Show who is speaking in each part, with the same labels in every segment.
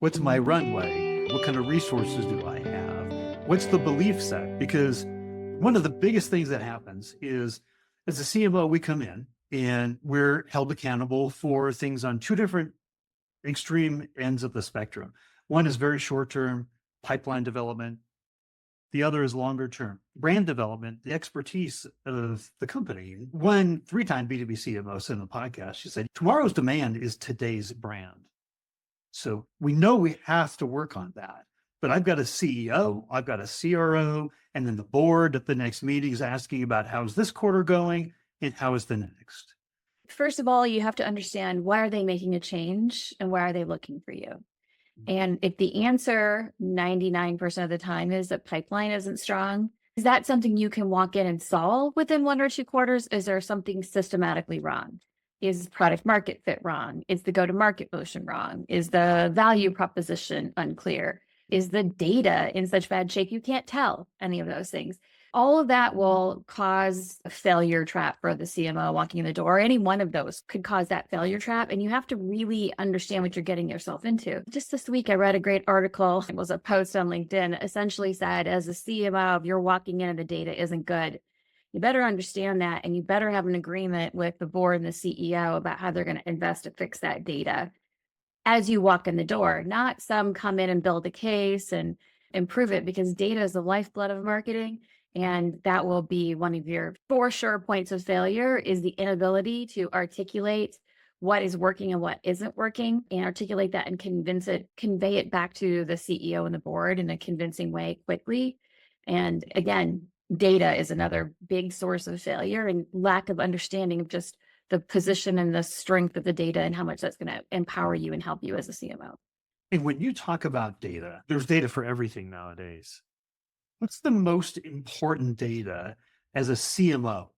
Speaker 1: What's my runway? What kind of resources do I have? What's the belief set? Because one of the biggest things that happens is as a CMO, we come in and we're held accountable for things on two different extreme ends of the spectrum. One is very short term pipeline development. The other is longer term brand development, the expertise of the company. One three-time B2B CMO said in the podcast, she said, tomorrow's demand is today's brand. So we know we have to work on that. But I've got a CEO, I've got a CRO, and then the board at the next meeting is asking about how's this quarter going and how is the next.
Speaker 2: First of all, you have to understand, why are they making a change and why are they looking for you? And if the answer 99% of the time is that pipeline isn't strong, is that something you can walk in and solve within 1 or 2 quarters? Is there something systematically wrong? Is product market fit wrong? Is the go-to-market motion wrong? Is the value proposition unclear? Is the data in such bad shape you can't tell any of those things? All of that will cause a failure trap for the CMO walking in the door. Any one of those could cause that failure trap. And you have to really understand what you're getting yourself into. Just this week, I read a great article. It was a post on LinkedIn, essentially said, as a CMO, if you're walking in and the data isn't good, you better understand that. And you better have an agreement with the board and the CEO about how they're going to invest to fix that data as you walk in the door, not some come in and build a case and improve it, because data is the lifeblood of marketing. And that will be one of your for sure points of failure, is the inability to articulate what is working and what isn't working, and articulate that and convey it back to the CEO and the board in a convincing way quickly. And again, data is another big source of failure, and lack of understanding of just the position and the strength of the data and how much that's going to empower you and help you as a CMO.
Speaker 1: And when you talk about data, there's data for everything nowadays. What's the most important data as a CMO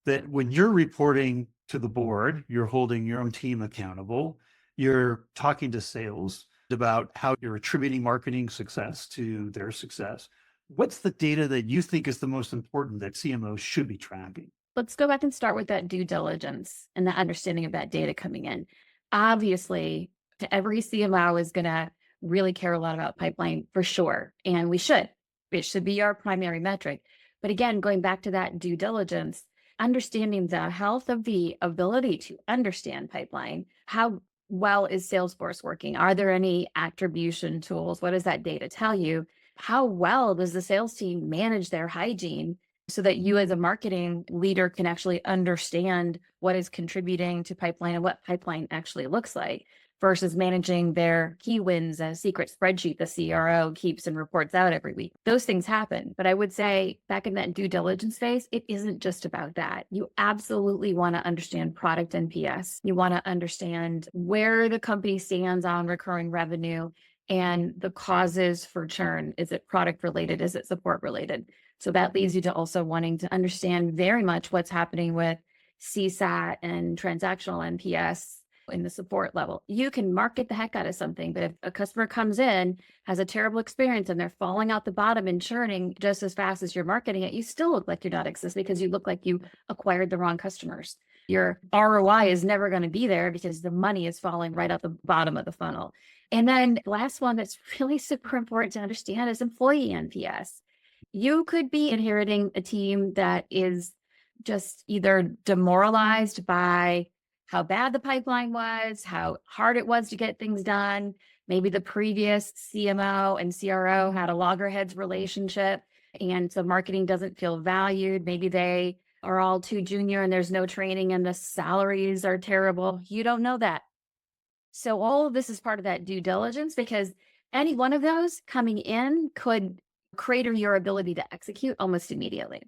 Speaker 1: that when you're reporting to the board, you're holding your own team accountable, you're talking to sales about how you're attributing marketing success to their success? What's the data that you think is the most important that CMOs should be tracking?
Speaker 2: Let's go back and start with that due diligence and the understanding of that data coming in. Obviously, every CMO is going to really care a lot about pipeline for sure. And we should. It should be our primary metric. But again, going back to that due diligence, understanding the health of the ability to understand pipeline. How well is Salesforce working? Are there any attribution tools? What does that data tell you? How well does the sales team manage their hygiene, so that you as a marketing leader can actually understand what is contributing to pipeline and what pipeline actually looks like, versus managing their key wins, a secret spreadsheet the CRO keeps and reports out every week. Those things happen. But I would say back in that due diligence phase, it isn't just about that. You absolutely want to understand product NPS. You want to understand where the company stands on recurring revenue and the causes for churn. Is it product related? Is it support related? So that leads you to also wanting to understand very much what's happening with CSAT and transactional NPS in the support level. You can market the heck out of something, but if a customer comes in, has a terrible experience, and they're falling out the bottom and churning just as fast as you're marketing it, you still look like you're not existing, because you look like you acquired the wrong customers. Your ROI is never going to be there because the money is falling right out the bottom of the funnel. And then the last one that's really super important to understand is employee NPS. You could be inheriting a team that is just either demoralized by how bad the pipeline was, how hard it was to get things done. Maybe the previous CMO and CRO had a loggerheads relationship, and so marketing doesn't feel valued. Maybe they are all too junior and there's no training and the salaries are terrible. You don't know that. So all of this is part of that due diligence, because any one of those coming in could crater your ability to execute almost immediately.